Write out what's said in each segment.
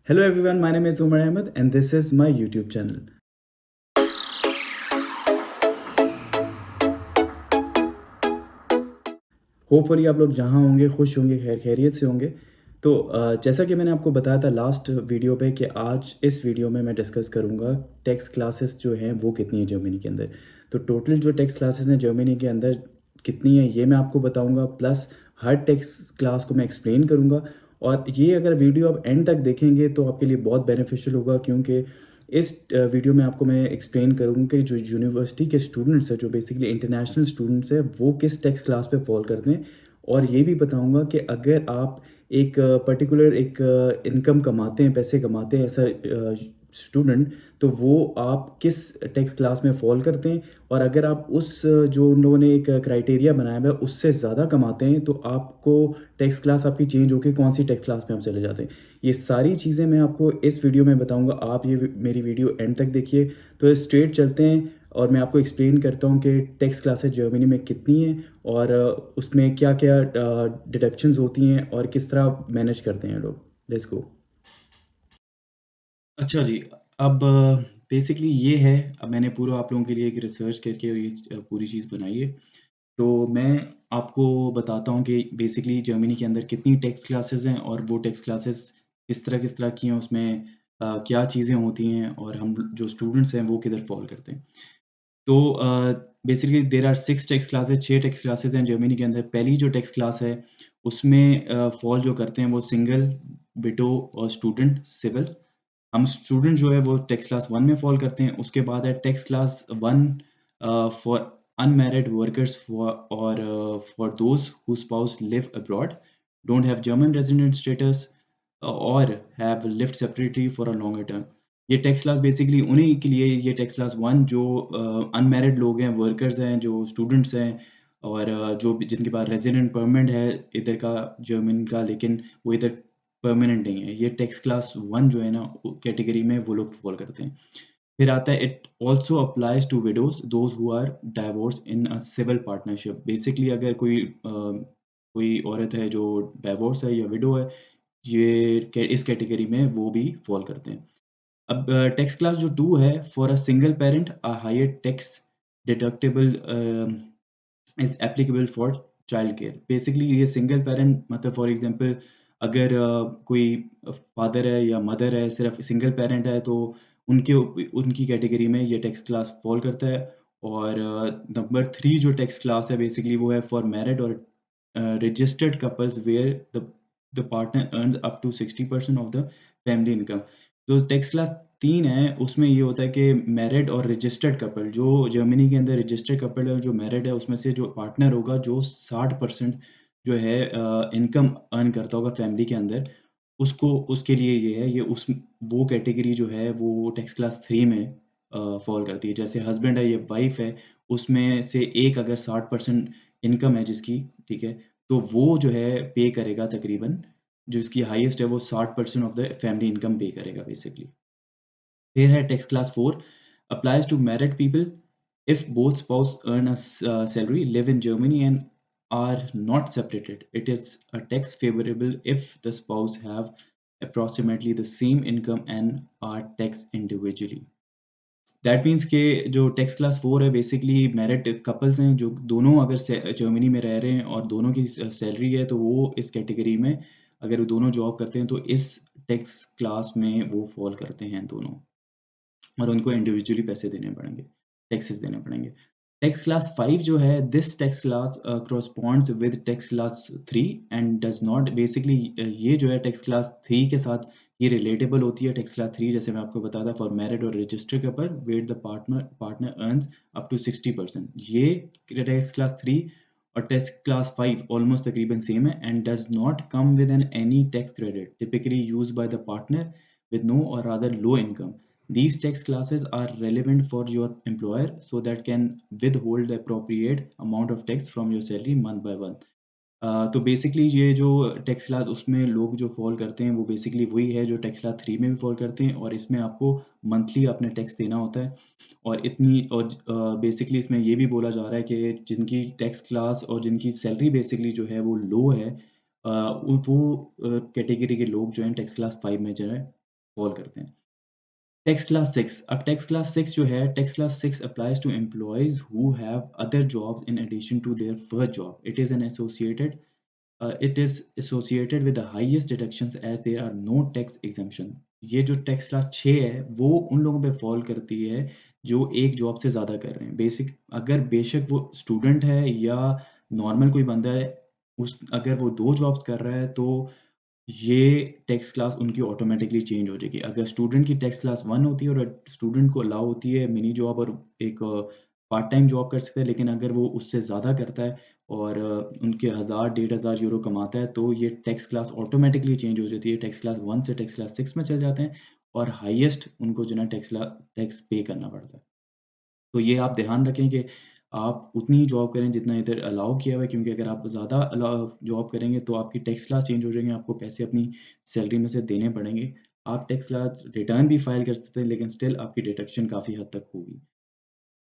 Hello everyone, my name is Umar Ahmed and this is my YouTube channel. Hopefully आप लोग जहाँ होंगे खुश होंगे, खैरियत से होंगे। तो जैसा कि मैंने आपको बताया था लास्ट वीडियो पे कि आज इस वीडियो में मैं डिस्कस करूँगा टेक्स क्लासेस जो हैं वो कितनी है जर्मनी के अंदर। तो टोटल जो टेक्स क्लासेस हैं जर्मनी के अंदर कितनी है ये मैं आपको बताऊँगा, प्लस हर टेक्स क्लास को मैं एक्सप्लेन करूँगा। और ये अगर वीडियो आप एंड तक देखेंगे तो आपके लिए बहुत बेनिफिशियल होगा, क्योंकि इस वीडियो में आपको मैं एक्सप्लेन करूँगा कि जो यूनिवर्सिटी के स्टूडेंट्स हैं, जो बेसिकली इंटरनेशनल स्टूडेंट्स हैं, वो किस टेक्स्ट क्लास पे फॉल करते हैं। और ये भी बताऊँगा कि अगर आप एक पर्टिकुलर एक इनकम कमाते हैं, पैसे कमाते हैं एज़ अ स्टूडेंट, तो वो आप किस टैक्स क्लास में फ़ॉल करते हैं। और अगर आप उस जो उन लोगों ने एक क्राइटेरिया बनाया हुआ है, उससे ज़्यादा कमाते हैं, तो आपको टैक्स क्लास आपकी चेंज होके कौन-सी टैक्स क्लास में आप चले जाते हैं। ये सारी चीज़ें मैं आपको इस वीडियो में बताऊँगा। आप ये मेरी वीडियो एंड तक देखिए। तो स्ट्रेट चलते हैं और मैं आपको एक्सप्लेन करता हूँ कि टैक्स क्लासेस जर्मनी में कितनी हैं और उसमें क्या-क्या डिडक्शंस होती हैं और किस तरह मैनेज करते हैं लोग। Let's go. अच्छा जी, अब बेसिकली ये है, अब मैंने पूरा आप लोगों के लिए एक रिसर्च करके ये पूरी चीज़ बनाई है। तो मैं आपको बताता हूँ कि बेसिकली जर्मनी के अंदर कितनी टैक्स क्लासेस हैं और वो टैक्स क्लासेस किस तरह की हैं, उसमें क्या चीज़ें होती हैं और हम जो स्टूडेंट्स हैं वो किधर फ़ॉल करते हैं। तो basically there are 6 tax classes, 6 tax classes हैं जर्मनी के अंदर। पहली जो टैक्स क्लास है उसमें फ़ॉल जो करते हैं वो सिंगल, विडो और स्टूडेंट, सिविल। हम स्टूडेंट जो है वो टैक्स क्लास 1 में फ़ॉल करते हैं। उसके बाद है tax class 1 for unmarried workers for those whose spouse live abroad, don't have German resident status और have lived separately for a longer term. ये टैक्स क्लास बेसिकली उन्हीं के लिए, ये टैक्स क्लास 1 जो अनमैरिड लोग हैं, वर्कर्स हैं, जो स्टूडेंट्स हैं और जो भी जिनके पास रेज़िडेंट परमिट है इधर का, जर्मन का, लेकिन वो इधर परमानेंट नहीं है। ये टैक्स क्लास 1 जो है ना कैटेगरी में वो लोग फ़ॉल करते हैं। फिर आता है it also applies to widows those who are divorced in a civil partnership. Basically अगर कोई औरत है जो डाइवोर्स है या विडो है, ये इस कैटेगरी में वो भी फ़ॉल करते हैं। अब टैक्स क्लास जो 2 है, for a single parent a higher tax deductible is applicable for child care. Basically ये सिंगल पैरेंट, मतलब फॉर एग्ज़ाम्पल अगर कोई फादर है या मदर है, सिर्फ़ सिंगल पैरेंट है, तो उनकी कैटेगरी में ये टैक्स क्लास फ़ॉल करता है। और नंबर 3 जो टैक्स क्लास है बेसिकली वो है फॉर मैरिड और registered couples where the partner earns up to 60% of the family income. जो टैक्स क्लास 3 है उसमें ये होता है कि मैरिड और रजिस्टर्ड कपल, जो जर्मनी के अंदर रजिस्टर्ड कपल है और जो मैरिड है, उसमें से जो पार्टनर होगा जो 60% जो है इनकम अर्न करता होगा फैमिली के अंदर, उसको उसके लिए ये है, ये उस वो कैटेगरी जो है वो टैक्स क्लास 3 में फ़ॉल करती है। जैसे हस्बैंड है या वाइफ है, उसमें से एक अगर 60% इनकम है जिसकी, ठीक है? तो वो जो है पे करेगा तकरीबन, जो इसकी हाईएस्ट है वो 60% ऑफ द फैमिली इनकम पे करेगा बेसिकली। फिर है tax class 4 applies to married people if both spouse earn a salary, live in Germany and are not separated. It is a tax favorable if the spouse have approximately the same income and are taxed individually. That means कि जो tax class 4 है basically married couples हैं जो दोनों अगर Germany में रह रहे हैं और दोनों की सैलरी है, तो वो इस कैटेगरी में, अगर वो दोनों जॉब करते हैं तो इस टैक्स क्लास में वो फॉल करते हैं दोनों। और उनको इंडिविजुअली पैसे देने पड़ेंगे, टैक्सेस देने पड़ेंगे। टैक्स क्लास 5 जो है, this tax class corresponds with tax class 3 and does not, basically ये जो है टैक्स क्लास 3 के साथ ये रिलेटेबल होती है। टैक्स क्लास 3 जैसे मैं आपको बताया था, फॉर मैरिड और registered couple where the partner earns up to 60%। ये टैक्स क्लास 3 और टैक्स क्लास 5 ऑलमोस्ट तकरीबन सेम है and does not come with an any tax credit typically used by the partner with no or rather low income. These tax classes are relevant for your employer so that can withhold the appropriate amount of tax from your salary month by month. तो basically ये जो tax class उसमें लोग जो fall करते हैं वो basically वही है जो टैक्स क्लास 3 में भी फ़ॉल करते हैं, और इसमें आपको मंथली अपने टैक्स देना होता है। और बेसिकली इसमें ये भी बोला जा रहा है कि जिनकी टैक्स क्लास और जिनकी सैलरी बेसिकली जो है वो लो है, वो कैटेगरी के लोग जो हैं टैक्स क्लास 5 में जो है फॉल करते हैं। टैक्स क्लास 6, अब टैक्स क्लास 6 जो है, tax class 6 applies to employees who have other jobs in addition to their first job. It is associated with the highest deductions as there are no tax exemption। ये जो tax class 6 है, वो उन लोगों पे fall करती है, जो एक जॉब से ज़्यादा कर रहे हैं। बेशक वो स्टूडेंट है या नॉर्मल कोई बंदा है, अगर वो 2 जॉब्स कर रहा है, तो ये टैक्स क्लास उनकी ऑटोमैटिकली चेंज हो जाएगी। अगर स्टूडेंट की टैक्स क्लास 1 होती है और स्टूडेंट को अलाउ होती है मिनी जॉब और एक पार्ट टाइम जॉब कर सकता है, लेकिन अगर वो उससे ज़्यादा करता है और उनके 1000 डेढ़ हज़ार यूरो कमाता है, तो ये टैक्स क्लास ऑटोमैटिकली चेंज हो जाती है। टैक्स क्लास 1 से टैक्स क्लास 6 में चले जाते हैं और हाईएस्ट उनको जो है ना टैक्स पे करना पड़ता है। तो ये आप ध्यान रखें कि आप उतनी ही जॉब करें जितना इधर अलाउ किया हुआ है, क्योंकि अगर आप ज़्यादा जॉब करेंगे तो आपकी टैक्स क्लास चेंज हो जाएँगे, आपको पैसे अपनी सैलरी में से देने पड़ेंगे। आप टैक्स क्लास रिटर्न भी फाइल कर सकते हैं, लेकिन स्टिल आपकी डिडक्शन काफ़ी हद तक होगी।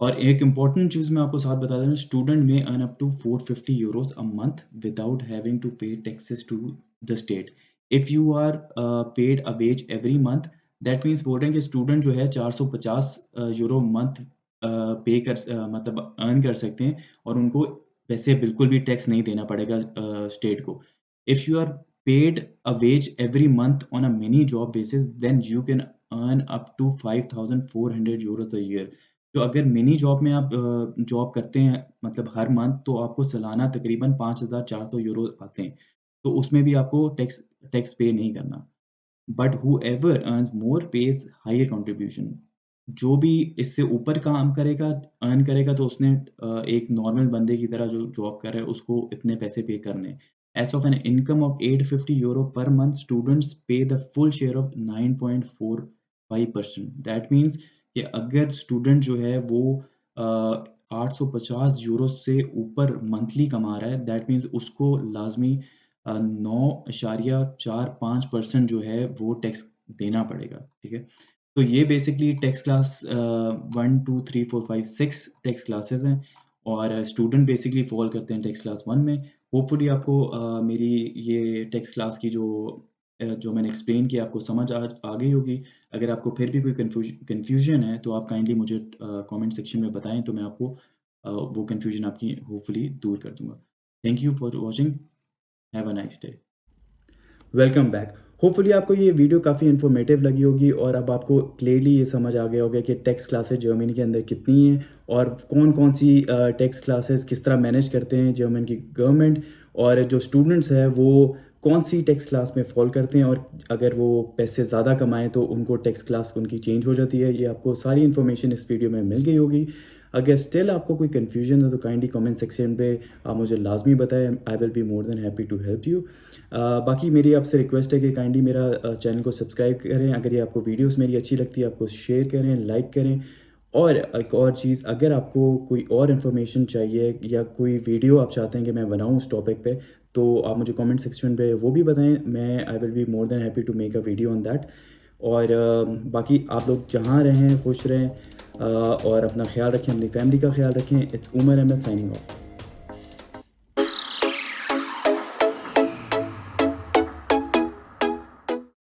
और एक इम्पोर्टेंट चीज़ मैं आपको साथ बता दूँ, स्टूडेंट में earn up to 450 euros a month without having to pay taxes to the state. If you are paid a wage every month, that means बोल रहे हैं कि स्टूडेंट जो है 450 यूरो मंथ मतलब अर्न कर सकते हैं और उनको वैसे बिल्कुल भी टैक्स नहीं देना पड़ेगा स्टेट को। If you are paid a wage every month on a mini job basis, then you can earn up to 5400 euros a year. तो अगर मिनी जॉब में आप जॉब करते हैं मतलब हर मंथ, तो आपको सालाना तकरीबन 5400 यूरो आते हैं। तो उसमें भी आपको टैक्स टैक्स पे नहीं करना। But whoever earns more pays higher contribution. जो भी इससे ऊपर काम करेगा, अर्न करेगा, तो उसने एक नॉर्मल बंदे की तरह जो जॉब कर रहा है उसको इतने पैसे पे करने हैं। As of an income of 850 euro per month, students pay the full share of 9.45%। That means कि अगर स्टूडेंट जो है वो 850 यूरो से ऊपर मंथली कमा रहा है, दैट मीन्स उसको लाज़मी 9.45% जो है वो टैक्स देना पड़ेगा, ठीक है? तो ये basically tax class 1, 2, 3, 4, 5, 6 tax classes हैं और स्टूडेंट बेसिकली फ़ॉल करते हैं टैक्स क्लास 1 में। होपफुली आपको मेरी ये टैक्स क्लास की जो मैंने एक्सप्लेन किया आपको समझ आ गई होगी। अगर आपको फिर भी कोई कन्फ्यूज़न है तो आप काइंडली मुझे कमेंट सेक्शन में बताएँ, तो मैं आपको वो कन्फ्यूज़न आपकी होपफुली दूर कर दूँगा। Thank you for watching. Have a nice day. Welcome back. Hopefully आपको ये वीडियो काफ़ी इन्फॉर्मेटिव लगी होगी और अब आपको क्लियरली ये समझ आ गया होगा कि टैक्स क्लासेस जर्मनी के अंदर कितनी हैं और कौन-कौन सी टैक्स क्लासेस किस तरह मैनेज करते हैं जर्मन की गवर्नमेंट, और जो स्टूडेंट्स हैं वो कौन सी टैक्स क्लास में फ़ॉल करते हैं, और अगर वो पैसे ज़्यादा कमाएँ तो उनको टैक्स क्लास उनकी चेंज हो जाती है। ये आपको सारी इन्फॉर्मेशन इस वीडियो में मिल गई होगी। अगर स्टिल आपको कोई कन्फ्यूजन है तो काइंडली कमेंट सेक्शन पे आप मुझे लाज़मी बताएँ। I will be more than happy to help you. बाकी मेरी आपसे रिक्वेस्ट है कि काइंडली मेरा चैनल को सब्सक्राइब करें। अगर ये आपको वीडियोस मेरी अच्छी लगती है, आपको शेयर करें, लाइक करें। और एक और चीज़, अगर आपको कोई और इन्फॉर्मेशन चाहिए या कोई वीडियो आप चाहते हैं कि मैं बनाऊँ उस टॉपिक पे, तो आप मुझे कमेंट सेक्शन पे वो भी बताएँ। I will be more than happy to make a video on that. और बाकी आप लोग जहाँ रहें खुश रहें और अपना ख़्याल रखें, अपनी फैमिली का ख़्याल रखें। It's Umar Ahmad signing of.